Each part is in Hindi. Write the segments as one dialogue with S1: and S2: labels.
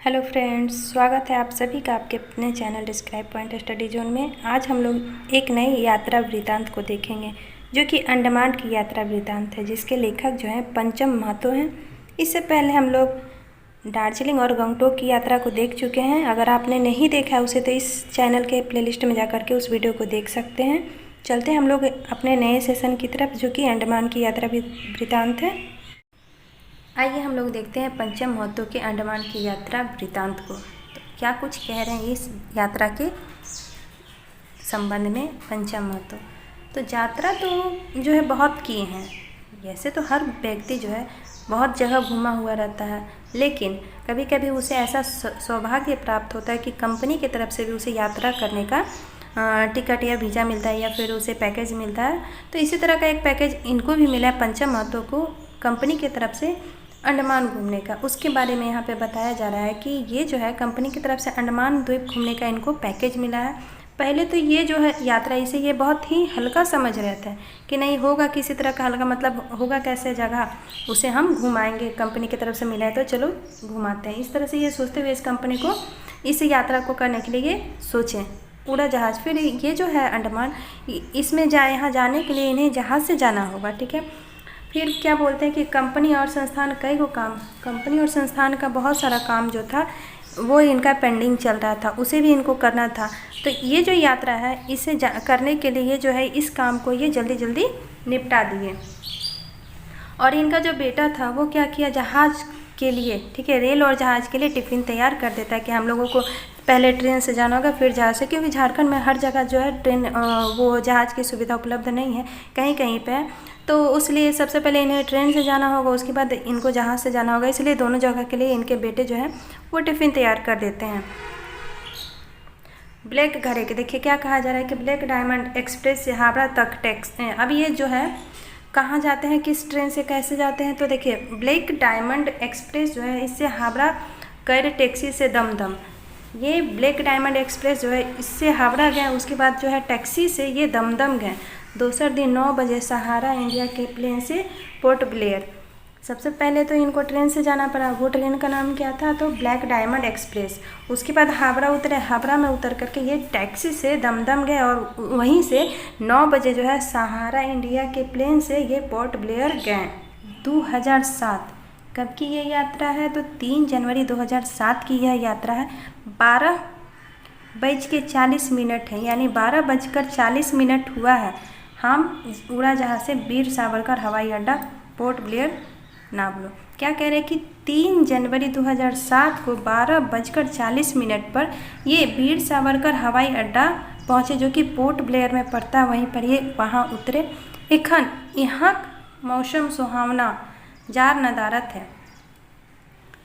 S1: हेलो फ्रेंड्स, स्वागत है आप सभी का आपके अपने channel describe point study zone में। आज हम लोग एक नई यात्रा वृत्तांत को देखेंगे जो कि अंडमान की यात्रा वृत्तांत है, जिसके लेखक जो हैं पंचम महतो हैं। इससे पहले हम लोग दार्जिलिंग और गंगटोक की यात्रा को देख चुके हैं। अगर आपने नहीं देखा उसे तो इस चैनल के प्लेलिस्ट में जा कर के उस वीडियो को देख सकते हैं। चलते हैं हम लोग अपने नए सेशन की तरफ, जो कि अंडमान की यात्रा वृत्तांत है। आइए हम लोग देखते हैं पंचम महतो के अंडमान की यात्रा वृत्तांत को। तो क्या कुछ कह रहे हैं इस यात्रा के संबंध में पंचम महतो। तो यात्रा तो जो है बहुत किए हैं। वैसे तो हर व्यक्ति जो है बहुत जगह घूमा हुआ रहता है, लेकिन कभी कभी उसे ऐसा सौभाग्य प्राप्त होता है कि कंपनी की तरफ से भी उसे यात्रा करने का टिकट या वीज़ा मिलता है, या फिर उसे पैकेज मिलता है। तो इसी तरह का एक पैकेज इनको भी मिला है पंचम महतो को कंपनी की तरफ से अंडमान घूमने का। उसके बारे में यहाँ पे बताया जा रहा है कि ये जो है कंपनी की तरफ से अंडमान द्वीप घूमने का इनको पैकेज मिला है। पहले तो ये जो है यात्रा, इसे ये बहुत ही हल्का समझ रहे थे कि नहीं होगा किसी तरह का हल्का, मतलब होगा कैसे जगह, उसे हम घुमाएंगे, कंपनी की तरफ से मिला है तो चलो घुमाते हैं। इस तरह से ये सोचते हुए इस कंपनी को इस यात्रा को करने के लिए सोचें। उड़ा जहाज़, फिर ये जो है अंडमान, इसमें यहाँ जाने के लिए इन्हें जहाज़ से जाना होगा, ठीक है। फिर क्या बोलते हैं कि कंपनी और संस्थान कई को काम, कंपनी और संस्थान का बहुत सारा काम जो था वो इनका पेंडिंग चल रहा था, उसे भी इनको करना था। तो ये जो यात्रा है इसे करने के लिए जो है इस काम को ये जल्दी जल्दी निपटा दिए। और इनका जो बेटा था वो क्या किया, जहाज़ के लिए, ठीक है, रेल और जहाज़ के लिए टिफ़िन तैयार कर देता है कि हम लोगों को पहले ट्रेन से जाना होगा फिर जहाज़ से, क्योंकि झारखंड में हर जगह जो है ट्रेन वो जहाज़ की सुविधा उपलब्ध नहीं है, कहीं कहीं पे। तो उसलिए सबसे पहले इन्हें ट्रेन से जाना होगा, उसके बाद इनको जहाज़ से जाना होगा, इसलिए दोनों जगह के लिए इनके बेटे जो हैं वो टिफ़िन तैयार कर देते हैं। ब्लैक घरे के देखिए क्या कहा जा रहा है कि ब्लैक डायमंड एक्सप्रेस से हावड़ा तक टैक्सी। अब ये जो है कहाँ जाते हैं, किस ट्रेन से कैसे जाते हैं, तो देखिए ब्लैक डायमंड एक्सप्रेस जो है इससे हावड़ा गए टैक्सी से दमदम। ये ब्लैक डायमंड एक्सप्रेस जो है इससे हावड़ा गए, उसके बाद जो है टैक्सी से ये दमदम गए। दूसरे दिन 9 बजे सहारा इंडिया के प्लेन से पोर्ट ब्लेयर। सबसे पहले तो इनको ट्रेन से जाना पड़ा, वो ट्रेन का नाम क्या था, तो ब्लैक डायमंड एक्सप्रेस। उसके बाद हावड़ा उतरे, हावड़ा में उतर करके ये टैक्सी से दमदम गए, और वहीं से 9 बजे जो है सहारा इंडिया के प्लेन से ये पोर्ट ब्लेयर गए। 2007 कब की ये यात्रा है, तो 3 जनवरी 2007 की यह यात्रा है। 12:40 है, यानी 12:40 हुआ है। हम उड़ाजहाज से वीर सावरकर हवाई अड्डा पोर्ट ब्लेयर नाम लो। क्या कह रहे हैं कि 3 जनवरी 2007 को 12:40 पर ये वीर सावरकर हवाई अड्डा पहुँचे, जो कि पोर्ट ब्लेयर में पड़ता है। वहीं पर ये वहाँ उतरे। एखन यहाँ मौसम सुहावना, जार नदारत है,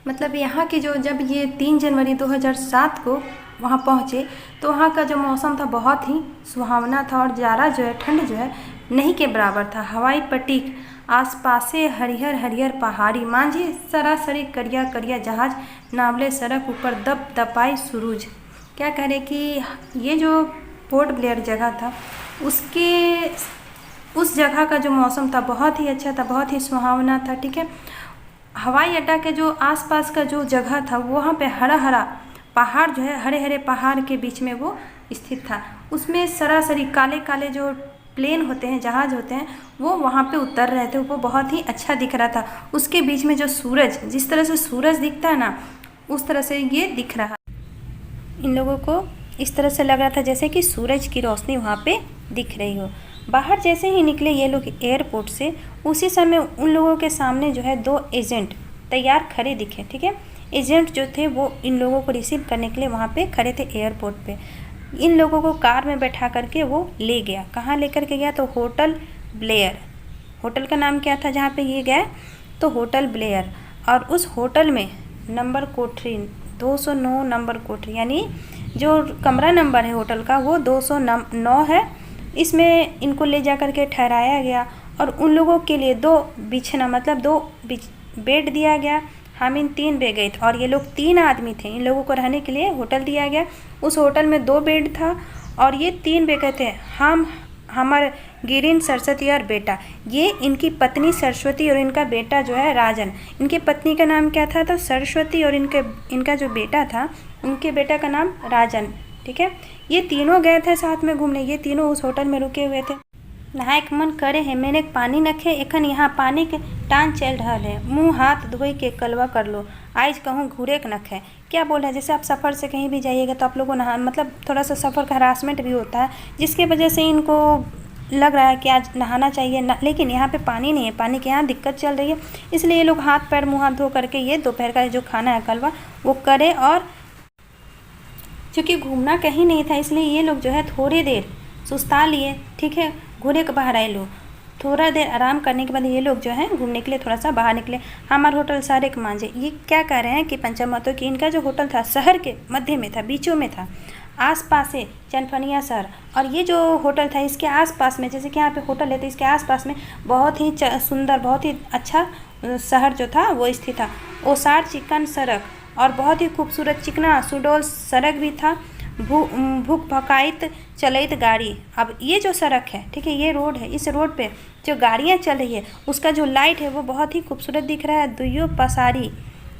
S1: मतलब यहाँ की जो, जब ये 3 जनवरी 2007 को वहाँ पहुँचे तो वहाँ का जो मौसम था बहुत ही सुहावना था, और जारा जो है, ठंड जो है नहीं के बराबर था। हवाई पट्टीक आसपासे हरिहर हरिहर पहाड़ी, मांझे सरासरी करिया करिया जहाज, नावले सड़क ऊपर दप दपाई सुरूज। क्या कह रहे कि ये जो पोर्ट ब्लेयर जगह था उस जगह का जो मौसम था बहुत ही अच्छा था, बहुत ही सुहावना था, ठीक है। हवाई अड्डा के जो आसपास का जो जगह था वहाँ पे हरा हरा पहाड़ जो है, हरे हरे पहाड़ के बीच में वो स्थित था। उसमें सरासरी काले काले जो प्लेन होते हैं, जहाज़ होते हैं, वो वहाँ पे उतर रहे थे। वो बहुत ही अच्छा दिख रहा था। उसके बीच में जो सूरज, जिस तरह से सूरज दिखता है ना, उस तरह से ये दिख रहा। इन लोगों को इस तरह से लग रहा था जैसे कि सूरज की रोशनी वहाँ पे दिख रही हो। बाहर जैसे ही निकले ये लोग एयरपोर्ट से, उसी समय उन लोगों के सामने जो है 2 एजेंट तैयार खड़े दिखे, ठीक है। एजेंट जो थे वो इन लोगों को रिसीव करने के लिए वहाँ पे खड़े थे एयरपोर्ट पे। इन लोगों को कार में बैठा करके वो ले गया। कहाँ लेकर के गया, तो होटल ब्लेयर। होटल का नाम क्या था जहाँ पे ये गए, तो होटल ब्लेयर। और उस होटल में नंबर कोठरी 209 नंबर कोठरी, यानी जो कमरा नंबर है होटल का वो 209 है। इसमें इनको ले जा कर के ठहराया गया, और उन लोगों के लिए 2 बिछना, मतलब 2 बेड दिया गया। हम इन 3 बेड गए थे, और ये लोग 3 आदमी थे। इन लोगों को रहने के लिए होटल दिया गया। उस होटल में 2 बेड था, और ये 3 बेड थे। हमर गिरिन सरस्वती और बेटा, ये इनकी पत्नी सरस्वती और इनका बेटा जो है राजन। इनकी पत्नी का नाम क्या था? तो सरस्वती, और इनका जो बेटा था उनके बेटा का नाम राजन। ठीक है, ये तीनों गए थे साथ में घूमने, ये तीनों उस होटल में रुके हुए थे। नहायक मन करे है मैंने पानी नखे, एखन यहाँ पानी के टान चल रहा है, मुँह हाथ धोई के कलवा कर लो, आज कहूँ घूरे के नख है। क्या बोल रहे हैं? जैसे आप सफ़र से कहीं भी जाइएगा तो आप लोगों को नहा मतलब थोड़ा सा सफ़र का हरासमेंट भी होता है, जिसकी वजह से इनको लग रहा है कि आज नहाना चाहिए लेकिन यहाँ पे पानी नहीं है, पानी के यहाँ दिक्कत चल रही है, इसलिए ये लोग हाथ पैर मुँह हाथ धो करके ये दोपहर का जो खाना है कलवा वो करे। और चूँकि घूमना कहीं नहीं था इसलिए ये लोग जो है थोड़ी देर सुस्ता लिए। ठीक है, घूरे के बाहर आए लोग, थोड़ा देर आराम करने के बाद ये लोग जो है घूमने के लिए थोड़ा सा बाहर निकले। हमारा होटल सारे के मांझे। ये क्या कह रहे हैं कि पंचमहतों की इनका जो होटल था शहर के मध्य में था, बीचों में था, आसपास है चनफनिया शहर। और ये जो होटल था इसके आसपास में, जैसे कि यहाँ पे होटल है तो इसके आसपास में बहुत ही सुंदर, बहुत ही अच्छा शहर जो था वो स्थित था। ओसार चिकन सड़क और बहुत ही खूबसूरत चिकना सुडौल सड़क भी था, भूख भकाइत चलित गाड़ी। अब ये जो सड़क है, ठीक है, ये रोड है, इस रोड पे जो गाड़ियाँ चल रही है उसका जो लाइट है वो बहुत ही खूबसूरत दिख रहा है। दुइयों पसारी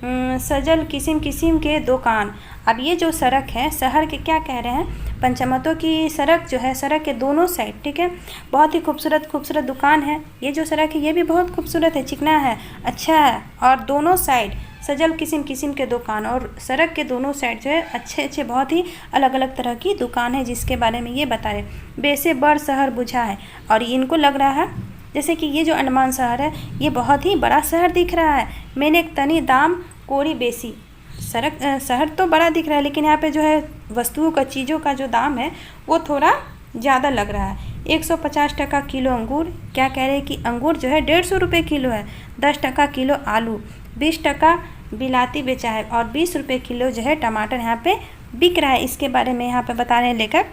S1: सजल किस्म किस्म के दुकान। अब ये जो सड़क है शहर के, क्या कह रहे हैं, पंचमहतों की सड़क जो है, सड़क के दोनों साइड, ठीक है, बहुत ही खूबसूरत खूबसूरत दुकान है। ये जो सड़क है ये भी बहुत खूबसूरत है, चिकना है, अच्छा है, और दोनों साइड सजल किस्म किस्म के दुकान, और सड़क के दोनों साइड जो है अच्छे अच्छे बहुत ही अलग अलग तरह की दुकान है, जिसके बारे में ये बता रहे बेसे बड़ शहर बुझा है। और इनको लग रहा है जैसे कि ये जो अंडमान शहर है ये बहुत ही बड़ा शहर दिख रहा है। मैंने एक तनी दाम कोरी बेसी, शहर तो बड़ा दिख रहा है लेकिन यहाँ पे जो है वस्तुओं का, चीज़ों का जो दाम है वो थोड़ा ज़्यादा लग रहा है। 150 टका किलो अंगूर, क्या कह रहे हैं कि अंगूर जो है 150 रुपये किलो है। 10 टका किलो आलू, 20 टका बिलाती बेचा है, और 20 रुपये किलो जो है टमाटर यहाँ पे बिक रहा है। इसके बारे में यहाँ पे बता रहे हैं लेखक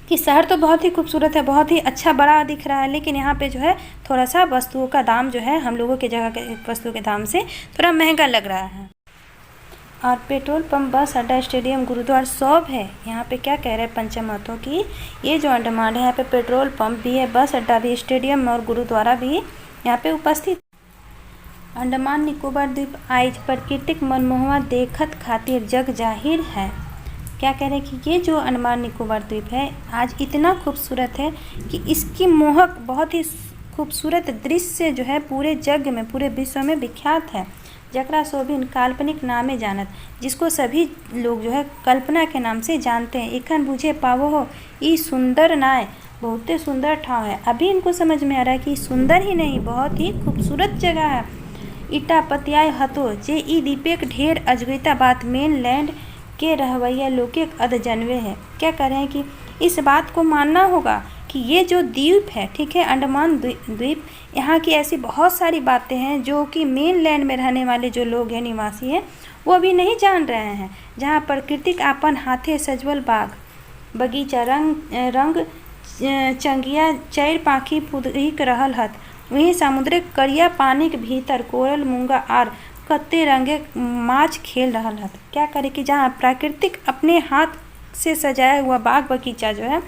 S1: कि शहर तो बहुत ही खूबसूरत है, बहुत ही अच्छा बड़ा दिख रहा है, लेकिन यहाँ पे जो है थोड़ा सा वस्तुओं का दाम जो है हम लोगों के जगह के वस्तुओं के दाम से थोड़ा महंगा लग रहा है। और पेट्रोल पंप, बस अड्डा, स्टेडियम, गुरुद्वारा सब है यहाँ पे। क्या कह रहे हैं पंचमहतों की ये जो अंडमान है यहाँ पे पेट्रोल पंप भी है, बस अड्डा भी, स्टेडियम और गुरुद्वारा भी यहाँ पे उपस्थित। अंडमान निकोबार द्वीप आइज प्राकृतिक मनमोहना देखत खातिर जग जाहिर है। क्या कह रहे हैं कि ये जो अंडमान निकोबार द्वीप है आज इतना खूबसूरत है कि इसकी मोहक बहुत ही खूबसूरत दृश्य जो है पूरे जग में, पूरे विश्व में विख्यात है। जकरा शोभिन काल्पनिक नामे जानत, जिसको सभी लोग जो है कल्पना के नाम से जानते हैं। एखन बुझे पावो हो ई सुंदर नाय, बहुत ही सुंदर ठाव है। अभी इनको समझ में आ रहा है कि सुंदर ही नहीं बहुत ही खूबसूरत जगह है। ईटा पतियाय हतो जे ई द्वीपेक ढेर अजगैता बात मेन लैंड के रहवैया लोके अध जनवे है। क्या कह रहे हैं कि इस बात को मानना होगा कि ये जो द्वीप है, ठीक है, अंडमान द्वीप, यहाँ की ऐसी बहुत सारी बातें हैं जो कि मेन लैंड में रहने वाले जो लोग हैं, निवासी हैं, वो अभी नहीं जान रहे हैं। जहाँ प्राकृतिक आपन हाथे सजवल बाग बगीचा, रंग चंगिया चैर पाखी फुदीक रहल हत, वहीं समुद्रिक करिया पानी के भीतर कोरल मूंगा आर कत्ते रंगे माछ खेल रहा हत। क्या करे कि जहाँ प्राकृतिक अपने हाथ से सजाया हुआ बाग बगीचा जो है,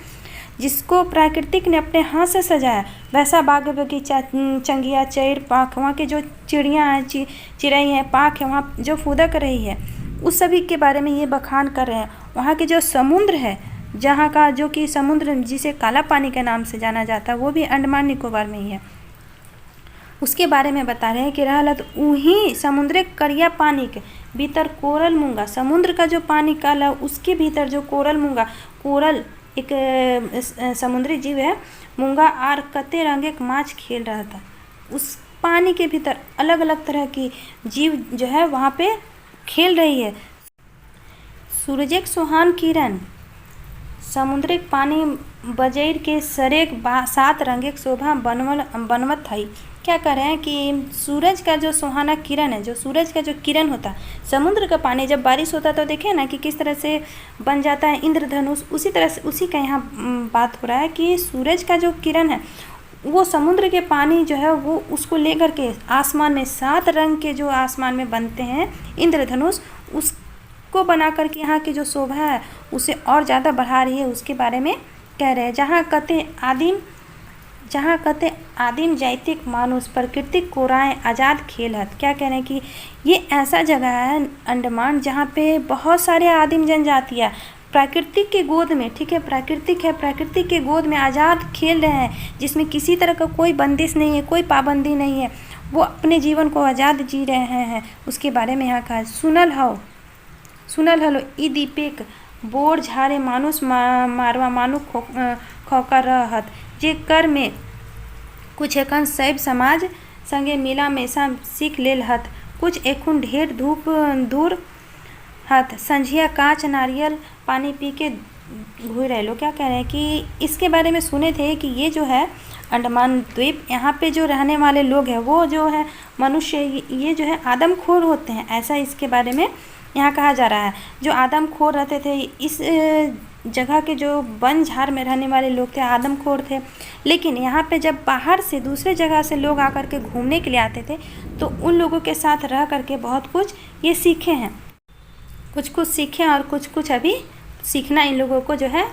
S1: जिसको प्राकृतिक ने अपने हाथ से सजाया, वैसा बाग बगीचा, चंगिया चैर पाख, वहाँ के जो चिड़ियाँ हैं, चिड़ई हैं, पाख है, वहाँ जो फुदक रही है, उस सभी के बारे में ये बखान कर रहे हैं। वहाँ के जो समुद्र है, जहाँ का जो कि समुद्र जिसे काला पानी के नाम से जाना जाता है, वो भी अंडमान निकोबार में ही है, उसके बारे में बता रहे हैं कि रहलत वहीं समुद्र करिया पानी के भीतर कोरल मूंगा, समुद्र का जो पानी काला उसके भीतर जो कोरल मूंगा, कोरल एक समुद्री जीव है, मूंगा आर कते रंगे माछ खेल रहा था। उस पानी के भीतर अलग अलग तरह की जीव जो है वहाँ पे खेल रही है। सूरज सुहान किरण समुद्रिक पानी बजैर के सरेक 7 रंगे शोभा बनवत है। क्या कर रहे हैं कि सूरज का जो सुहाना किरण है, जो सूरज का जो किरण होता है, समुद्र का पानी जब बारिश होता है तो देखें ना कि किस तरह से बन जाता है इंद्रधनुष, उसी तरह से उसी का यहाँ बात हो रहा है कि सूरज का जो किरण है वो समुद्र के पानी जो है वो उसको लेकर के आसमान में 7 रंग के जो आसमान में बनते हैं इंद्रधनुष, उसको बना करके यहाँ की जो शोभा है उसे और ज़्यादा बढ़ा रही है। उसके बारे में कह रहे हैं, जहाँ कते आदिम जातिक मानुष प्रकृतिक कोराएँ आज़ाद खेलत। क्या कह रहे हैं कि ये ऐसा जगह है अंडमान जहाँ पे बहुत सारे आदिम जनजातियाँ प्राकृतिक के गोद में, ठीक है, प्राकृतिक है, प्राकृतिक के गोद में आज़ाद खेल रहे हैं, जिसमें किसी तरह का कोई बंदिश नहीं है, कोई पाबंदी नहीं है, वो अपने जीवन को आज़ाद जी रहे हैं। उसके बारे में यहाँ कहा है, सुनल हलो ई दीपेक बोर झारे मानुष मारवा मानु खोकर रहत, जे कर में कुछ एखन सैब समाज संगे मिला मेसा सीख लेल हत, कुछ एखुन ढेर धूप दूर हत, संझिया कांच नारियल पानी पी के घूर रहे लो। क्या कह रहे हैं कि इसके बारे में सुने थे कि ये जो है अंडमान द्वीप, यहाँ पे जो रहने वाले लोग हैं वो जो है मनुष्य, ये जो है आदमखोर होते हैं, ऐसा इसके बारे में यहाँ कहा जा रहा है। जो आदमखोर रहते थे, इस जगह के जो वन झाड़ में रहने वाले लोग थे आदमखोर थे। लेकिन यहाँ पे जब बाहर से दूसरे जगह से लोग आकर के घूमने के लिए आते थे तो उन लोगों के साथ रह करके बहुत कुछ ये सीखे हैं, कुछ सीखे और कुछ अभी सीखना इन लोगों को जो है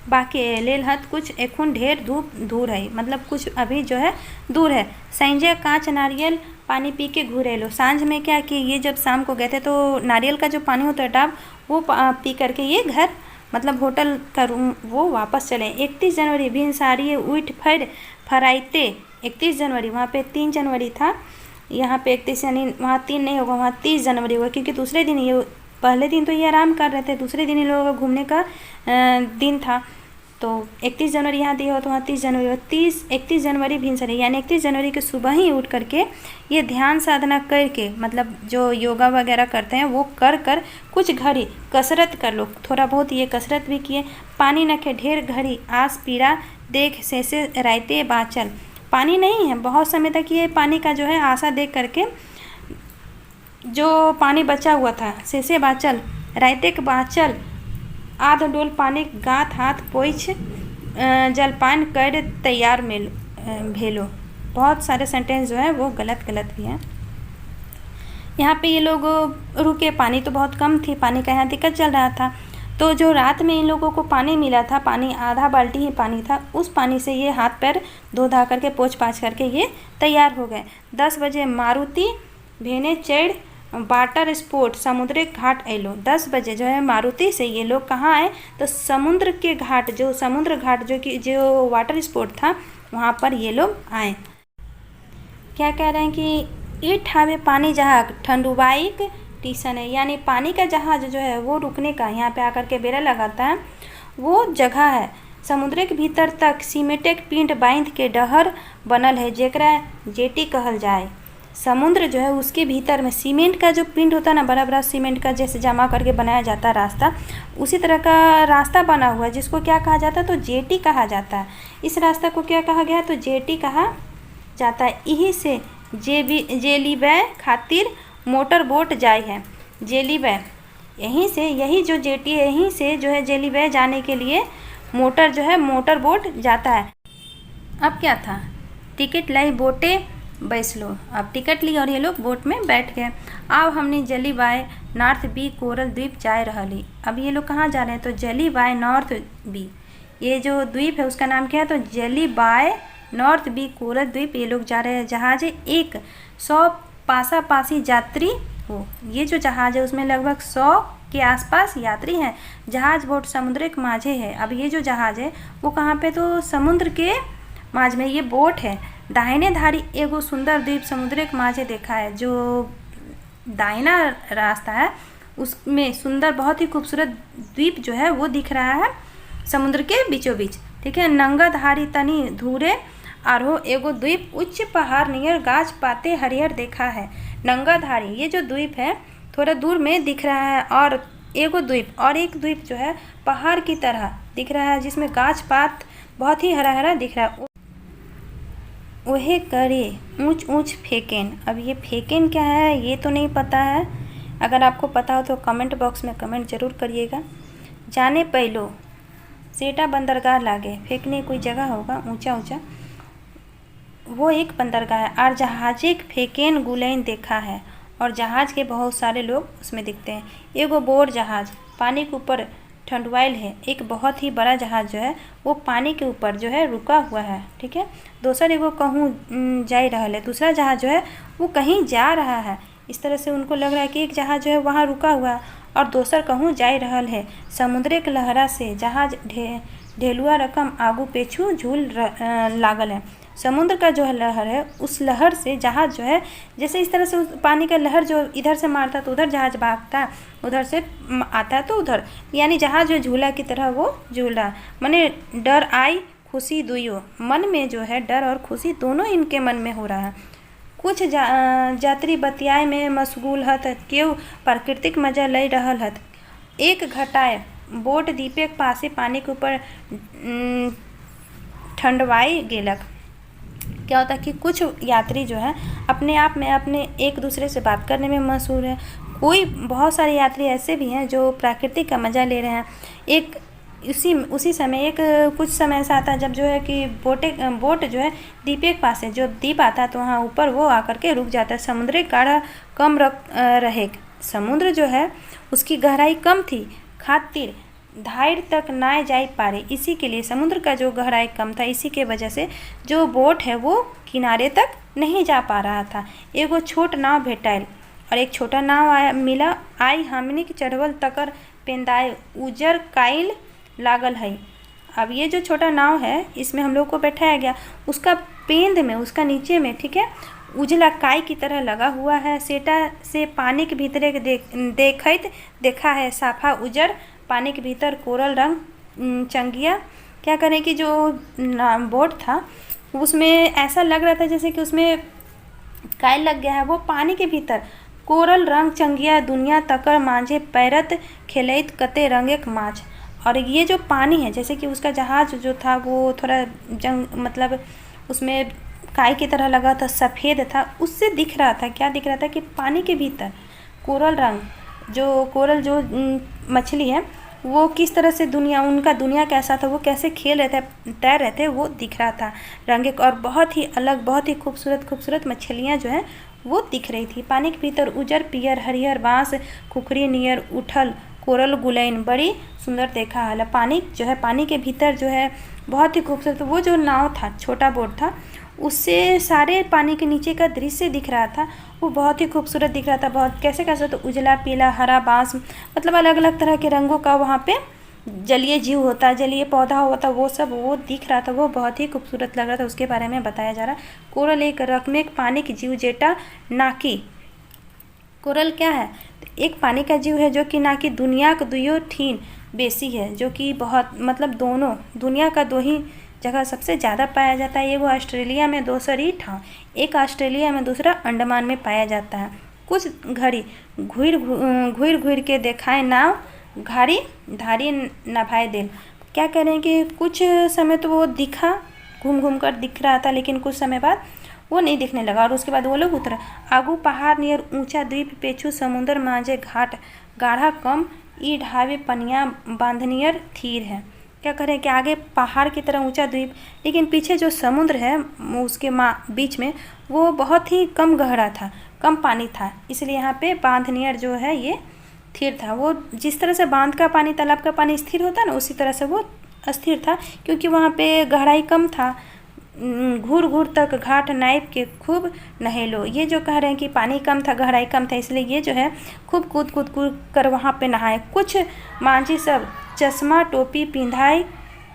S1: बाकी लेल हत, कुछ एखुन ढेर धूप दूर है, मतलब कुछ अभी जो है दूर है। संजय कांच नारियल पानी पी के घूरे लो। सांझ में क्या कि ये जब शाम को गए थे तो नारियल का जो पानी होता है डाब, वो पी करके ये घर मतलब होटल का रूम वो वापस चले। 31 जनवरी भिनसारी उठ फराइते 31 जनवरी, वहाँ पे 3 जनवरी था, यहाँ पे 31 यानी वहाँ 3 नहीं होगा, वहाँ 30 जनवरी होगा, क्योंकि दूसरे दिन ये, पहले दिन तो ये आराम कर रहे थे, दूसरे दिन इन लोगों का घूमने का दिन था। तो 31 जनवरी यहाँ दिया हो तो वहाँ 30 जनवरी हो, 31 जनवरी भिनसरी यानी 31 जनवरी के सुबह ही उठ करके ये ध्यान साधना करके, मतलब जो योगा वगैरह करते हैं वो कर कुछ घड़ी कसरत कर लो, थोड़ा बहुत ये कसरत भी किए। पानी नखे ढेर घड़ी आस पीरा देख से रायते बाँचल, पानी नहीं है बहुत समय तक, ये पानी का जो है आशा देख करके जो पानी बचा हुआ था से बाँचल, रायते के बाँचल आध डोल पानी गात हाथ पोछ जलपान कर तैयार भेलो। बहुत सारे सेंटेंस जो है वो गलत भी हैं। यहाँ पे ये लोग रुके, पानी तो बहुत कम थी, पानी का यहाँ दिक्कत चल रहा था। तो जो रात में इन लोगों को पानी मिला था, पानी आधा बाल्टी ही पानी था, उस पानी से ये हाथ पैर धो धा करके पोछ पाछ करके ये तैयार हो गए। 10 बजे मारुति भेने चढ़ वाटर स्पोर्ट समुद्री घाट एलो। 10 बजे जो है मारुति से ये लोग कहाँ आए तो समुद्र के घाट, जो समुद्र घाट जो वाटर स्पोर्ट था वहाँ पर ये लोग आए। क्या कह रहे हैं कि ईट हावे पानी जहाज ठंडुबाइक स्टेशन है, यानी पानी का जहाज जो है वो रुकने का यहाँ पे आकर के बेड़ा लगाता है, वो जगह है। समुद्र के भीतर तक सीमेंटेक पिंड बांध के डहर बनल है, जेकरा जेटी कहल जाए। समुद्र जो है उसके भीतर में सीमेंट का जो पिंड होता है ना, बड़ा बड़ा सीमेंट का जैसे जमा करके बनाया जाता है रास्ता, उसी तरह का रास्ता बना हुआ है जिसको क्या कहा जाता है तो जेटी कहा जाता है। इस रास्ता को क्या कहा गया तो जेटी कहा जाता है। यही से जेलीबै खातिर मोटर बोट जाए है। जेलीबै यहीं से, यही जो जेटी है यहीं से जो है जेलीबै जाने के लिए मोटर जो है मोटर बोट जाता है। अब क्या था, टिकट लाई बोटे बैस लो, अब टिकट ली और ये लोग बोट में बैठ गए। अब हमने जली बाय नॉर्थ बी कोरल द्वीप जाए रही। अब ये लोग कहाँ जा रहे हैं तो जली बाय नॉर्थ बी, ये जो द्वीप है उसका नाम क्या है तो जली बाय नॉर्थ बी कोरल द्वीप ये लोग जा रहे हैं। जहाज 100 पासापासी यात्री हो, ये जो जहाज है उसमें लगभग 100 के आसपास यात्री हैं। जहाज बोट समुद्र के माझे है। अब ये जो जहाज है वो कहाँ पे तो समुद्र के माझ में ये बोट है। दाहिने धारी एगो सुंदर द्वीप समुद्र के माझे देखा है, जो दाहिना रास्ता है उसमें सुंदर बहुत ही खूबसूरत द्वीप जो है वो दिख रहा है समुद्र के बीचों बीच, ठीक है। नंगा धारी तनी धूरे आरो एगो द्वीप उच्च पहाड़ नियर गाछ पाते हरियर देखा है। नंगा धारी ये जो द्वीप है थोड़ा दूर में दिख रहा है, और एगो द्वीप और एक द्वीप जो है पहाड़ की तरह दिख रहा है जिसमें गाछ पात बहुत ही हरा हरा दिख रहा है। वहे करे ऊंच ऊंच फेंकेन। अब ये फेंकेन क्या है ये तो नहीं पता है, अगर आपको पता हो तो कमेंट बॉक्स में कमेंट जरूर करिएगा। जाने पहलो सेटा बंदरगाह लागे, फेंकने कोई जगह होगा ऊंचा ऊंचा, वो एक बंदरगाह है। और जहाजे फेंकेन गुलैन देखा है, और जहाज के बहुत सारे लोग उसमें दिखते हैं। एगो बोर जहाज पानी के ऊपर ठंडवाइल है। एक बहुत ही बड़ा जहाज जो है वो पानी के ऊपर जो है रुका हुआ है, ठीक है। दोसर एगो कहूँ जा रहल है, दूसरा जहाज जो है वो कहीं जा रहा है। इस तरह से उनको लग रहा है कि एक जहाज जो है वहाँ रुका हुआ है और दोसर कहूँ जा रहल है। समुद्र के लहरा से जहाज ढेलुआ रकम आगू पेछू झूल लागल है। समुद्र का जो लहर है उस लहर से जहाज जो है, जैसे इस तरह से पानी का लहर जो इधर से मारता तो उधर जहाज भागता, उधर से आता तो उधर, यानी जहाज जो झूला की तरह वो झूल रहा। माने डर आई खुशी दुइयो, मन में जो है डर और खुशी दोनों इनके मन में हो रहा है। कुछ यात्री बतियाए में मशगूल हत, केहू प्राकृतिक मजा ले रहल हत। एक घटाए बोट दीपे के पासे पानी के ऊपर ठंडवाई गेलक। क्या होता है कि कुछ यात्री जो है अपने आप में अपने एक दूसरे से बात करने में मशहूर है। कोई बहुत सारे यात्री ऐसे भी हैं जो प्रकृति का मज़ा ले रहे हैं। एक उसी समय एक कुछ समय ऐसा आता है जब जो है कि बोट जो है दीपे के पास है, जो दीप आता है तो वहाँ ऊपर वो आकर के रुक जाता है। समुद्री गाढ़ा कम रहे, समुद्र जो है उसकी गहराई कम थी, खातिर धार तक ना जा पारे। इसी के लिए समुद्र का जो गहराई कम था, इसी के वजह से जो बोट है वो किनारे तक नहीं जा पा रहा था। एगो छोट नाव भेटाइल और एक छोटा नाव मिला। आई हमनी के चढ़वल तकर पेंदाए उजर काइल लागल है। अब ये जो छोटा नाव है इसमें हम लोग को बैठाया गया, उसका पेंद में, उसका नीचे में, ठीक है, उजला काई की तरह लगा हुआ है। सेटा से पानी के भीतर देखा है साफा उजर, पानी के भीतर कोरल रंग चंगिया। क्या करें कि जो बोट था उसमें ऐसा लग रहा था जैसे कि उसमें काई लग गया है। वो पानी के भीतर कोरल रंग चंगिया दुनिया तकर मांझे पैरत खेलैत कते रंगेक माछ। और ये जो पानी है, जैसे कि उसका जहाज जो था वो थोड़ा मतलब उसमें काई की तरह लगा था, सफ़ेद था, उससे दिख रहा था, क्या दिख रहा था कि पानी के भीतर कोरल रंग, जो कोरल जो मछली है वो किस तरह से उनका दुनिया कैसा था, वो कैसे खेल रहे थे, तैर रहे थे, वो दिख रहा था रंगे। और बहुत ही अलग, बहुत ही खूबसूरत मछलियाँ जो हैं वो दिख रही थी। पानी के भीतर उजर पियर हरियर बाँस खुखरी नियर उठल कोरल गुलैन, बड़ी सुंदर देखा हाल। पानी जो है, पानी के भीतर जो है बहुत ही खूबसूरत, वो जो नाव था, छोटा बोट था, उससे सारे पानी के नीचे का दृश्य दिख रहा था, वो बहुत ही खूबसूरत दिख रहा था। बहुत कैसे तो उजला पीला हरा बाँस, मतलब अलग अलग तरह के रंगों का वहाँ पे जलीय जीव होता, जलीय पौधा होता, वो सब वो दिख रहा था, वो बहुत ही खूबसूरत लग रहा था। उसके बारे में बताया जा रहा। कोरल एक रकमेक पानी की जीव जेटा नाकी। कोरल क्या है? एक पानी का जीव है जो कि ना कि दुनिया का दुइयो ठीन बेसी है, जो कि बहुत मतलब दोनों दुनिया का दो ही जगह सबसे ज़्यादा पाया जाता है। एगो ऑस्ट्रेलिया में, दूसरी ठाव, एक ऑस्ट्रेलिया में, दूसरा अंडमान में पाया जाता है। कुछ घड़ी घूर के देखाए नाव घाड़ी धारी नभाए दिल। क्या करें कि कुछ समय तो वो दिखा, घूम कर दिख रहा था, लेकिन कुछ समय बाद वो नहीं दिखने लगा और उसके बाद वो लोग उतरा। आगू पहाड़ नियर ऊंचा द्वीप पेछू समुद्र मांझे घाट गाढ़ा कम ई ढाबे पनिया बांधनियर थीर है। क्या करें कि आगे पहाड़ की तरह ऊंचा द्वीप, लेकिन पीछे जो समुद्र है उसके बीच में वो बहुत ही कम गहरा था, कम पानी था, इसलिए यहाँ पे बांधनियर जो है ये स्थिर था। वो जिस तरह से बांध का पानी, तालाब का पानी स्थिर होता ना, उसी तरह से वो अस्थिर था, क्योंकि वहाँ पे गहराई कम था। घूर तक घाट नाइप के खूब नहेलो। ये जो कह रहे हैं कि पानी कम था, गहराई कम था, इसलिए ये जो है खूब कूद कर वहाँ पे नहाए। कुछ मांझी सब चश्मा टोपी पिंधाई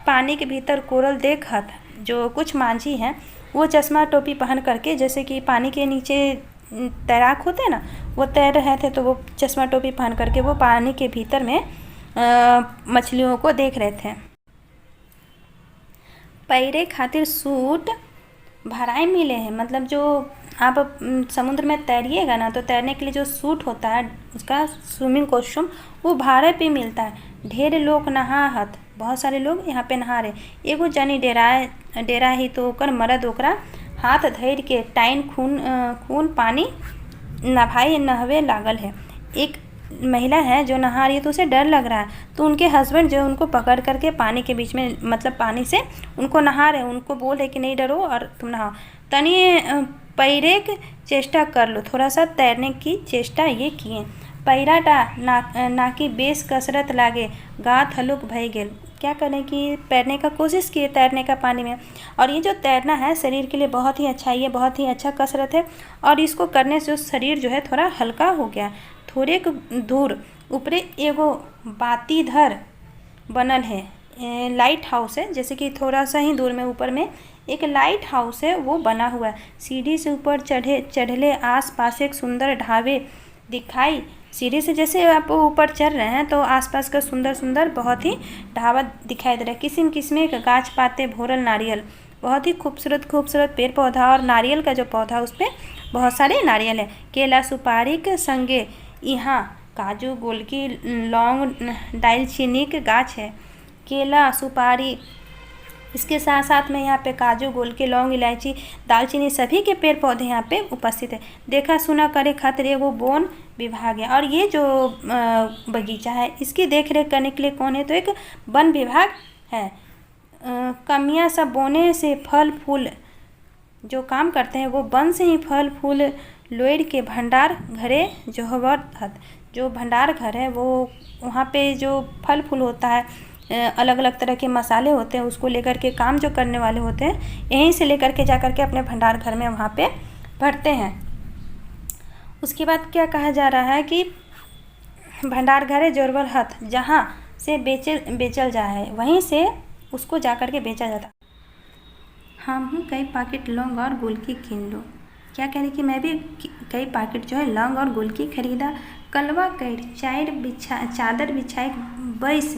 S1: पानी के भीतर कोरल देखत। जो कुछ मांझी हैं वो चश्मा टोपी पहन करके, जैसे कि पानी के नीचे तैराक होते हैं ना, वो तैर रहे थे, तो वो चश्मा टोपी पहन करके वो पानी के भीतर में मछलियों को देख रहे थे। पैरे खातिर सूट भराए मिले हैं, मतलब जो आप समुद्र में तैरिएगा ना, तो तैरने के लिए जो सूट होता है, उसका स्विमिंग कॉस्ट्यूम, वो भाड़े पे मिलता है। ढेर लोग नहाहत, बहुत सारे लोग यहाँ पे नहा रहे। एगो जानी डेरा ही तो ओकर मरद ओकरा हाथ धैर के टाइन खून पानी नहवे लागल है। एक महिला है जो नहा रही है, तो उसे डर लग रहा है, तो उनके हस्बैंड जो है उनको पकड़ करके पानी के बीच में, मतलब पानी से उनको नहा रहे हैं, उनको बोल रहे कि नहीं डरो और तुम नहाओ, तनी पैरे की चेष्टा कर लो, थोड़ा सा तैरने की चेष्टा ये किए। पैराटा नाकी बेस कसरत लागे गात हलुक भई गेल। क्या करें कि तैरने का कोशिश किए, तैरने का पानी में। और ये जो तैरना है शरीर के लिए बहुत ही अच्छा, ये बहुत ही अच्छा कसरत है और इसको करने से शरीर जो है थोड़ा हल्का हो गया। थोड़े दूर ऊपरे एगो बातीधर बनल है, लाइट हाउस है, जैसे कि थोड़ा सा ही दूर में ऊपर में एक लाइट हाउस है वो बना हुआ है। सीढ़ी से ऊपर चढ़ले आस पास एक सुंदर ढाबे दिखाई। सीढ़ी से जैसे आप ऊपर चढ़ रहे हैं तो आसपास का सुंदर सुंदर बहुत ही ढाबा दिखाई दे रहा है। किस्म किस्म के गाछ पाते भोरल नारियल, बहुत ही खूबसूरत खूबसूरत पेड़ पौधा और नारियल का जो पौधा उस पर बहुत सारे नारियल है। केला सुपारी के संगे यहाँ काजू गोलकी लौंग दालचीनी के गाछ है। केला सुपारी इसके साथ साथ में यहाँ पे काजू गोलकी लौंग इलायची दालचीनी सभी के पेड़ पौधे यहाँ पे उपस्थित है। देखा सुना करे खातिर एगो वन विभाग है। और ये जो बगीचा है इसकी देख रेख करने के लिए कौन है, तो एक वन विभाग है। कमियाँ सब बोने से फल फूल जो काम करते हैं वो वन से ही फल फूल लोड़ के भंडार घरे जो जो भंडार घर है वो वहाँ पे जो फल फूल होता है, अलग अलग तरह के मसाले होते हैं, उसको लेकर के काम जो करने वाले होते हैं यहीं से लेकर के जा कर के अपने भंडार घर में वहाँ पे भरते हैं। उसके बाद क्या कहा जा रहा है कि भंडार घरे जोरबल हथ जहाँ से बेचल जाए वहीं से उसको जा कर के बेचा जाता। हम कई पैकेट लौंग और गुलकी कीन लो। क्या कह रही कि मैं भी कई पैकेट जो है लौंग और गुलकी खरीदा। कलवा कैर चादर बिछाई बैस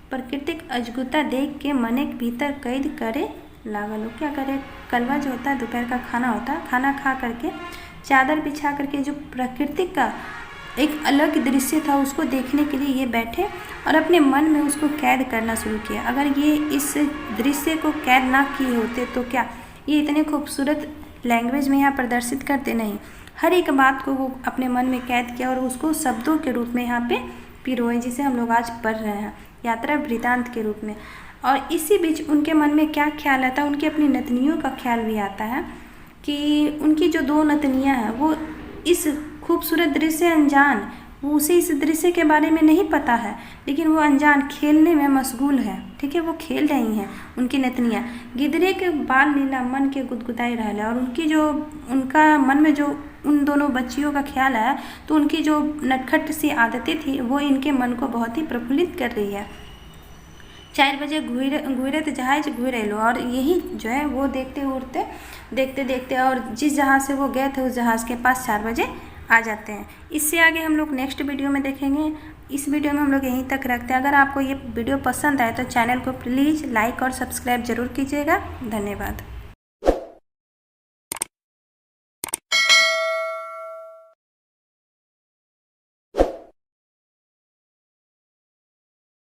S1: प्राकृतिक अजगुता देख के मने के भीतर कैद करे लागल। क्या करे, कलवा जो होता है दोपहर का खाना होता है, खाना खा करके चादर बिछा करके जो प्रकृति का एक अलग दृश्य था उसको देखने के लिए ये बैठे और अपने मन में उसको कैद करना शुरू किया। अगर ये इस दृश्य को कैद ना किए होते तो क्या ये इतने खूबसूरत लैंग्वेज में यहाँ प्रदर्शित करते नहीं। हर एक बात को वो अपने मन में कैद किया और उसको शब्दों के रूप में यहाँ पे पिरोए, जिसे हम लोग आज पढ़ रहे हैं यात्रा वृतांत के रूप में। और इसी बीच उनके मन में क्या ख्याल आता है, उनकी अपनी नतनियों का ख्याल भी आता है कि उनकी जो दो नतनियाँ हैं वो इस खूबसूरत दृश्य अनजान, वो उसे इस दृश्य के बारे में नहीं पता है, लेकिन वो अनजान खेलने में मशगूल है। ठीक है, वो खेल रही हैं उनकी नतनियाँ। गिदरे के बाल नीला मन के गुदगुदाई रहा और उनका मन में जो उन दोनों बच्चियों का ख्याल है तो उनकी जो नटखट सी आदतें थी वो इनके मन को बहुत ही प्रफुल्लित कर रही है। 4 बजे घूरत जहाज घूर लो और यही जो है वो देखते देखते और जिस जहाज़ से वो गए थे उस जहाज़ के पास 4 बजे आ जाते हैं। इससे आगे हम लोग नेक्स्ट वीडियो में देखेंगे। इस वीडियो में हम लोग यहीं तक रखते हैं। अगर आपको ये वीडियो पसंद आए तो चैनल को प्लीज़ लाइक और सब्सक्राइब ज़रूर कीजिएगा। धन्यवाद।